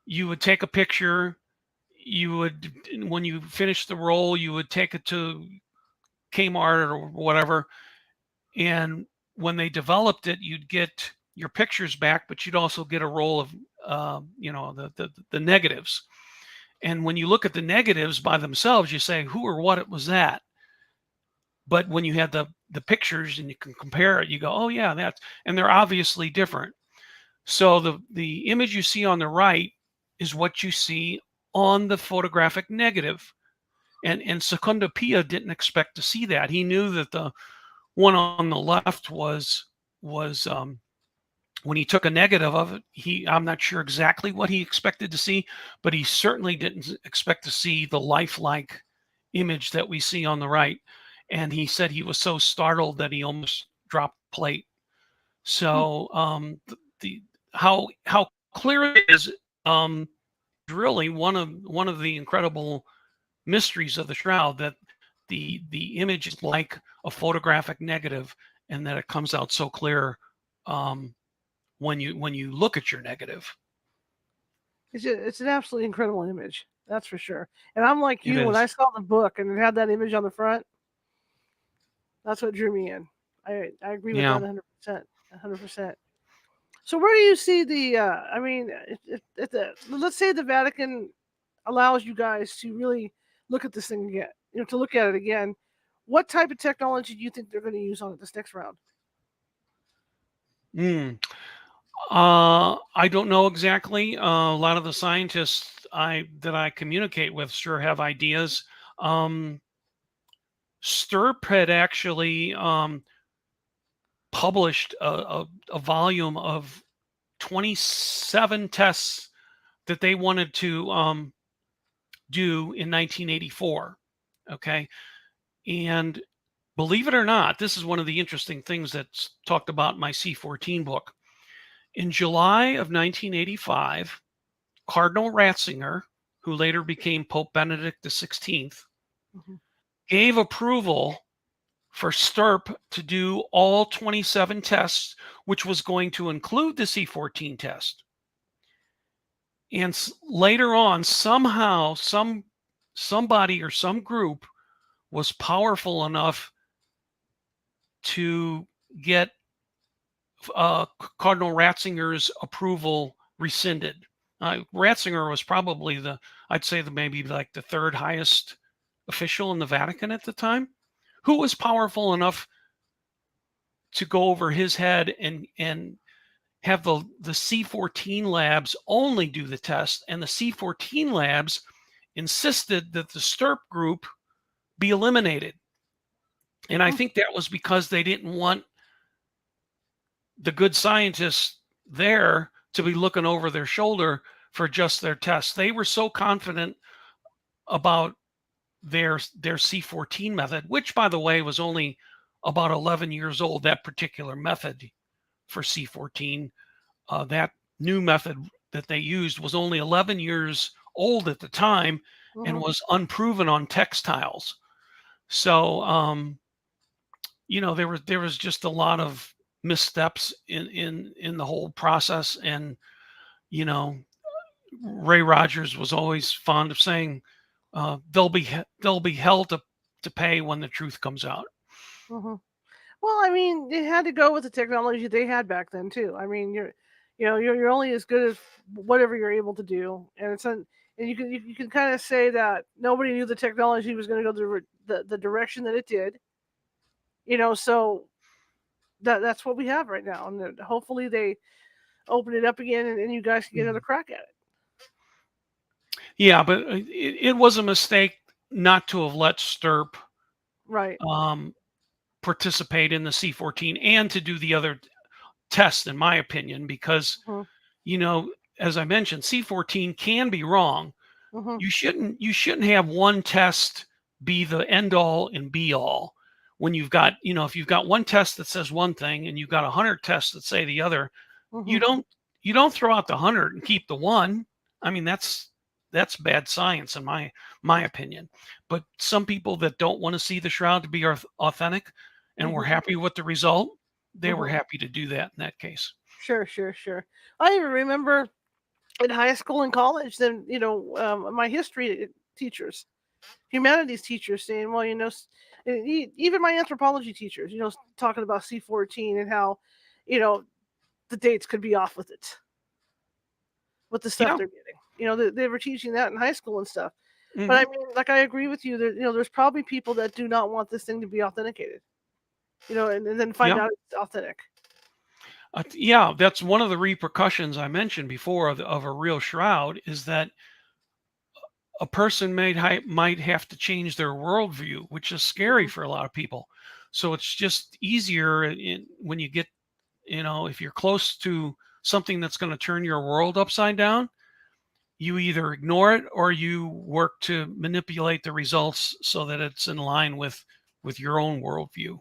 you would take a picture. You would, when you finish the roll, you would take it to Kmart or whatever. And when they developed it, you'd get your pictures back, but you'd also get a roll of, the negatives. And when you look at the negatives by themselves, you say, who or what it was that? But when you have the pictures and you can compare it, you go, oh yeah, and they're obviously different. So the image you see on the right is what you see on the photographic negative. And Secondo Pia didn't expect to see that. He knew that the one on the left was when he took a negative of it, I'm not sure exactly what he expected to see, but he certainly didn't expect to see the lifelike image that we see on the right. And he said he was so startled that he almost dropped the plate. So the how clear it is, really one of the incredible mysteries of the shroud, that the image is like a photographic negative, and that it comes out so clear when you look at your negative. It's an absolutely incredible image. That's for sure. And I'm like It you, when is. I saw the book and it had that image on the front, that's what drew me in. I agree with Yeah. that 100%. 100%. So where do you see the? I mean, let's say the Vatican allows you guys to really look at this thing again, to look at it again. What type of technology do you think they're going to use on it this next round? I don't know exactly. A lot of the scientists that I communicate with sure have ideas. Stirp had actually published a volume of 27 tests that they wanted to do in 1984. Okay. And believe it or not, this is one of the interesting things that's talked about in my C14 book. In July of 1985, Cardinal Ratzinger, who later became Pope Benedict XVI, gave approval for Stirp to do all 27 tests, which was going to include the C14 test. And later on, somehow, somebody or some group was powerful enough to get Cardinal Ratzinger's approval rescinded. Ratzinger was probably I'd say maybe like the third highest official in the Vatican at the time, who was powerful enough to go over his head and have the C14 labs only do the test, and the C14 labs insisted that the Stirp group be eliminated. And I think that was because they didn't want the good scientists there to be looking over their shoulder for just their tests. They were so confident about their C14 method, which, by the way, was only about 11 years old. That particular method for C14, that new method that they used was only 11 years old at the time and was unproven on textiles. So, there was just a lot of missteps in the whole process. And Ray Rogers was always fond of saying, they'll be hell to pay when the truth comes out. Well, I mean, they had to go with the technology they had back then too. I mean, You're only as good as whatever you're able to do, and you can kind of say that nobody knew the technology was going to go the direction that it did. So that's what we have right now, and hopefully they open it up again, and you guys can get another crack at it. Yeah, but it was a mistake not to have let Stirp Right. participate in the C14 and to do the other tests, in my opinion, because Mhm. you know, as I mentioned, C14 can be wrong. Mhm. You shouldn't have one test be the end all and be all. When you've got, if you've got one test that says one thing and you've got 100 tests that say the other, you Mhm. don't you don't throw out the 100 and keep the one. I mean, that's bad science in my opinion. But some people that don't want to see the shroud to be authentic and were Mhm. happy with the result, they were Mhm. happy to do that in that case. Sure. Sure. Sure. I even remember in high school and college, then my history teachers, humanities teachers saying, well, even my anthropology teachers, talking about C14 and how, you know, the dates could be off with the stuff Yeah. they're getting. They were teaching that in high school and stuff. But Hmm. I mean, like I agree with you that there's probably people that do not want this thing to be authenticated. And then find Yeah. out it's authentic. Yeah, that's one of the repercussions I mentioned before of a real shroud is that a person might have to change their worldview, which is scary Mhm. for a lot of people. So it's just easier when you get, if you're close to something that's going to turn your world upside down, you either ignore it or you work to manipulate the results so that it's in line with your own worldview.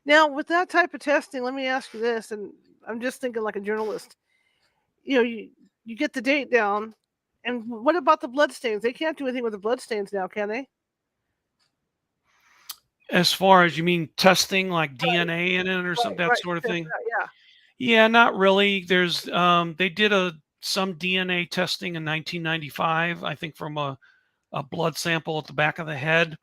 Now, with that type of testing, let me ask you this, and I'm just thinking like a journalist. You get the date down, and what about the bloodstains? They can't do anything with the bloodstains now, can they? As far as you mean testing like Right, DNA in it or something, right, that right. sort of Test thing. that, yeah. Yeah, not really. There's they did some DNA testing in 1995, I think from a blood sample at the back of the head.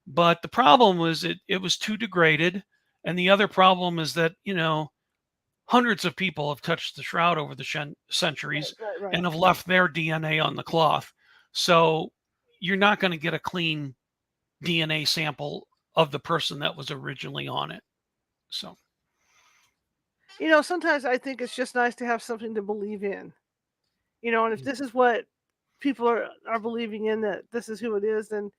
But the problem was it was too degraded. And the other problem is that, hundreds of people have touched the shroud over the Right, centuries right, right. and have left their DNA on the cloth. So you're not going to get a clean DNA sample of the person that was originally on it. So, Sometimes I think it's just nice to have something to believe in. And if this is what people are believing in, that this is who it is, then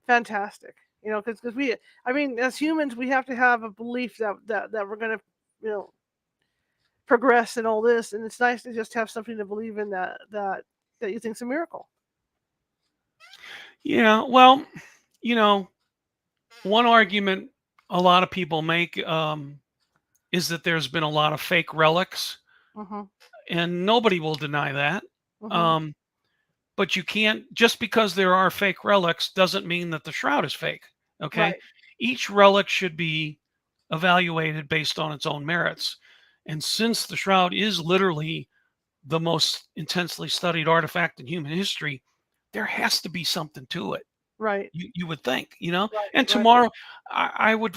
fantastic. Because I mean, as humans, we have to have a belief that we're gonna, you know, progress and all this, and it's nice to just have something to believe in that you think's a miracle. yeah, well, you know, one argument a lot of people make is that there's been a lot of fake relics, Mhm. and nobody will deny that. Mhm. Um, but you can't, just because there are fake relics doesn't mean that the shroud is fake. Okay. Right. Each relic should be evaluated based on its own merits. And since the shroud is literally the most intensely studied artifact in human history, there has to be something to it. Right. You would think. Right. And Right. tomorrow, I would,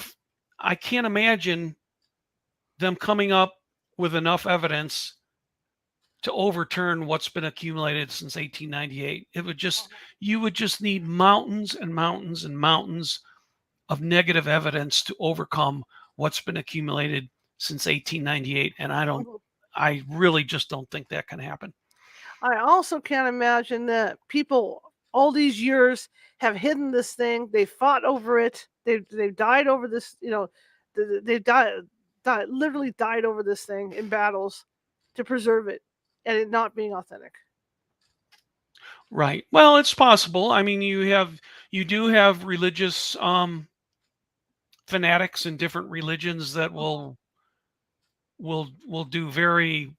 I can't imagine them coming up with enough evidence to overturn what's been accumulated since 1898. You would just need mountains and mountains and mountains of negative evidence to overcome what's been accumulated since 1898. And Mhm. I really just don't think that can happen. I also can't imagine that people all these years have hidden this thing. They fought over it. They've died over this. They've literally died over this thing in battles to preserve it, and it not being authentic. Right. Well, it's possible. I mean, you do have religious fanatics in different religions that will do very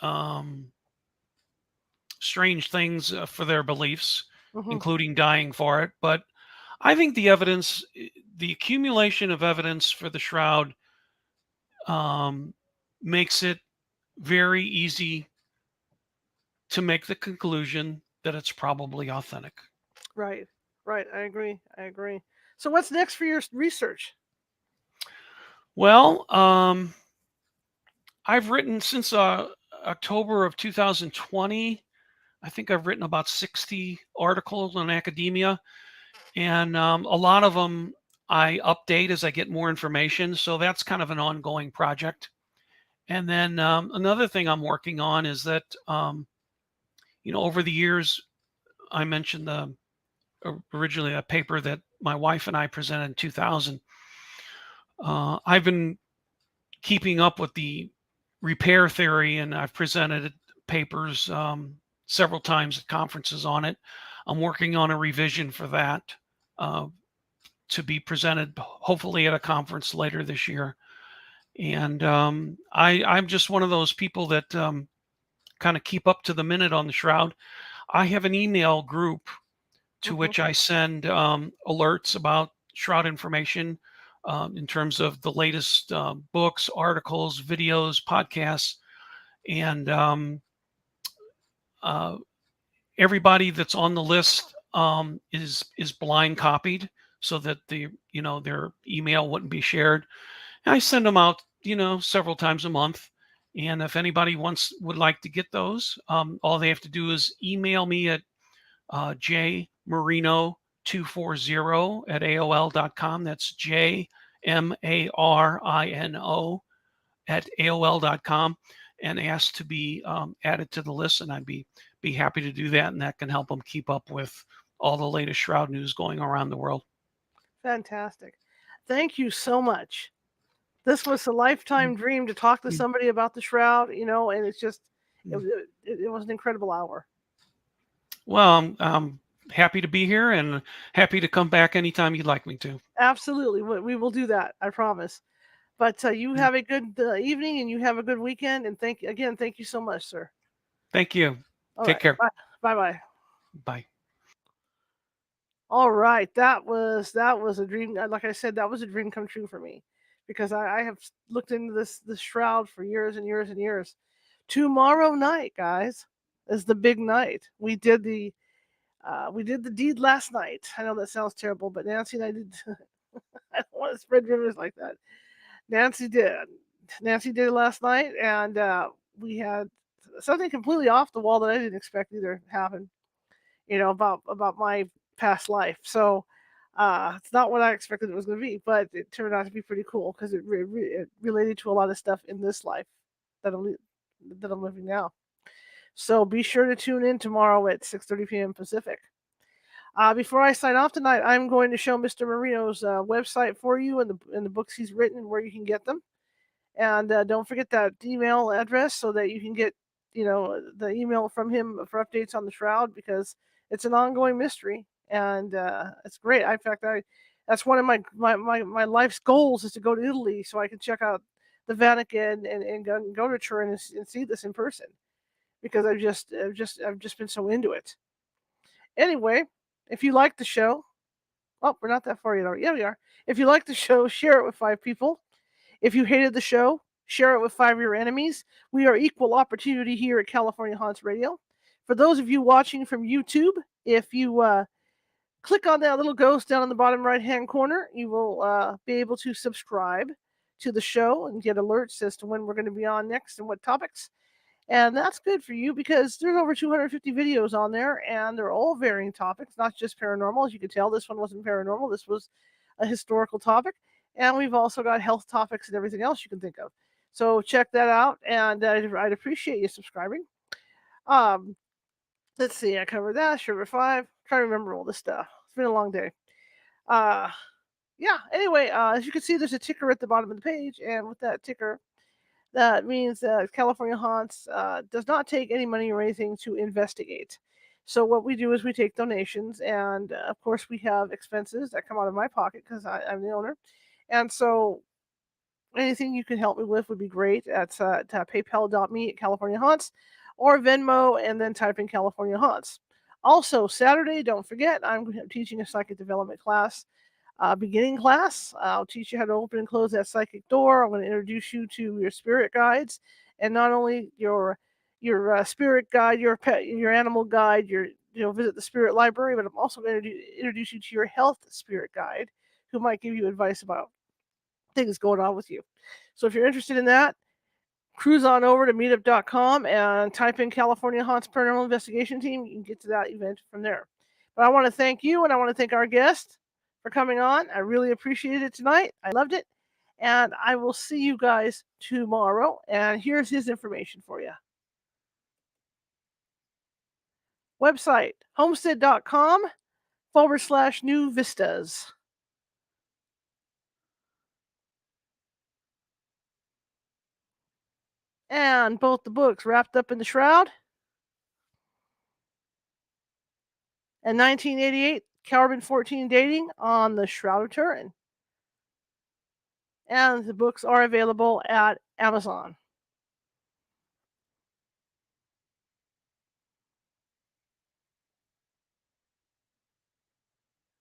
um strange things for their beliefs, Hmm. including dying for it. But I think the accumulation of evidence for the shroud um, makes it very easy to make the conclusion that it's probably authentic. Right. Right. I agree. I agree. So what's next for your research? Well, I've written since October of 2020, I think I've written about 60 articles on academia, and a lot of them I update as I get more information. So that's kind of an ongoing project. And then another thing I'm working on is that, over the years, I mentioned originally a paper that my wife and I presented in 2000. I've been keeping up with the repair theory, and I've presented papers several times at conferences on it. I'm working on a revision for that uh, to be presented hopefully at a conference later this year. And I'm just one of those people that kind of keep up to the minute on the shroud. I have an email group to Hmm. which I send alerts about shroud information in terms of the latest books, articles, videos, podcasts, and uh, everybody that's on the list is blind copied so that their email wouldn't be shared. And I send them out several times a month. And if anybody would like to get those, all they have to do is email me at jmarino240 at AOL.com. That's JMARINO at AOL.com, and ask to be added to the list. And I'd be happy to do that. And that can help them keep up with all the latest shroud news going around the world. Fantastic. Thank you so much. This was a lifetime dream to talk to somebody about the shroud, and it's just, it was an incredible hour. Well, I'm happy to be here and happy to come back anytime you'd like me to. Absolutely. We will do that. I promise. But you have a good evening, and you have a good weekend. And thank you so much, sir. Thank you. All Take right. care. Bye bye. Bye. All right. That was a dream. Like I said, that was a dream come true for me, because I have looked into this shroud for years and years and years. Tomorrow night, guys, is the big night. We did the deed last night. I know that sounds terrible, but Nancy and I did. I don't want to spread rumors like that. Nancy did. Nancy did it last night, and we had something completely off the wall that I didn't expect either happen. About my past life. So it's not what I expected it was going to be, but it turned out to be pretty cool because it related to a lot of stuff in this life that I'm living now. So be sure to tune in tomorrow at 6:30 p.m. Pacific. Before I sign off tonight, I'm going to show Mr. Marino's website for you and the books he's written and where you can get them. And don't forget that email address so that you can get the email from him for updates on the shroud, because it's an ongoing mystery, and it's great. In fact, that's one of my life's goals, is to go to Italy so I can check out the Vatican and go to Turin and see this in person, because I've just been so into it. Anyway, if you like the show, oh, we're not that far yet. Yeah, we are. If you like the show, share it with 5 people. If you hated the show, share it with 5 of your enemies. We are equal opportunity here at California Haunts Radio. For those of you watching from YouTube, if you click on that little ghost down in the bottom right-hand corner, you will be able to subscribe to the show and get alerts as to when we're going to be on next and what topics. And that's good for you, because there's over 250 videos on there, and they're all varying topics, not just paranormal. As you can tell, this one wasn't paranormal. This was a historical topic. And we've also got health topics and everything else you can think of. So check that out, and I'd appreciate you subscribing. Um, let's see, I covered that. Sugar 5. Trying to remember all this stuff. It's been a long day. Uh, yeah, anyway, as you can see, there's a ticker at the bottom of the page, and with that ticker, that means that California Haunts does not take any money or anything to investigate. So what we do is we take donations, and of course we have expenses that come out of my pocket because I'm the owner. And so anything you can help me with would be great. That's paypal.me at California Haunts, or Venmo, and then type in California Haunts. Also, Saturday, don't forget, I'm teaching a psychic development class, beginning class. I'll teach you how to open and close that psychic door. I'm going to introduce you to your spirit guides, and not only your spirit guide, your pet, your animal guide, visit the spirit library, but I'm also going to introduce you to your health spirit guide, who might give you advice about things going on with you. So if you're interested in that, cruise on over to meetup.com and type in California Haunts Paranormal Investigation Team. You can get to that event from there. But I want to thank you, and I want to thank our guest for coming on. I really appreciated it tonight. I loved it. And I will see you guys tomorrow. And here's his information for you. Website, homestead.com/new vistas. And both the books, Wrapped Up in the Shroud and 1988, Carbon 14 Dating on the Shroud of Turin. And the books are available at Amazon.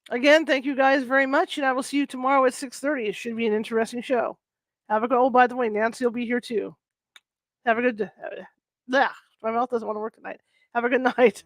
Again, thank you guys very much, and I will see you tomorrow at 6:30. It should be an interesting show. Have a good. Oh, by the way, Nancy will be here too. Have a good. My mouth doesn't want to work tonight. Have a good night.